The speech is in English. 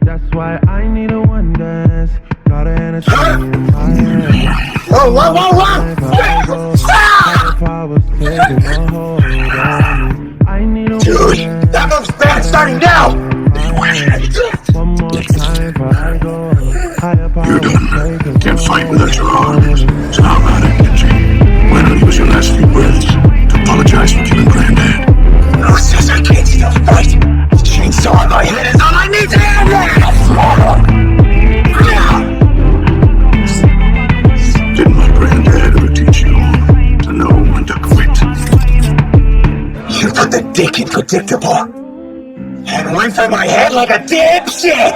That's why I need a one dance. Got an energy in my head. Oh, whoa! Stop! Dude, that move's bad starting now! One more time before I go. You're done. Can't fight without your arms. So how about it, Denji? Why not use your last few breaths to apologize for killing Granddad? Who says I can't still fight? The chainsaw on my head is all I need to have! Didn't my Granddad ever teach you to know when to quit? You put the dick in predictable and went for my head like a damn shit!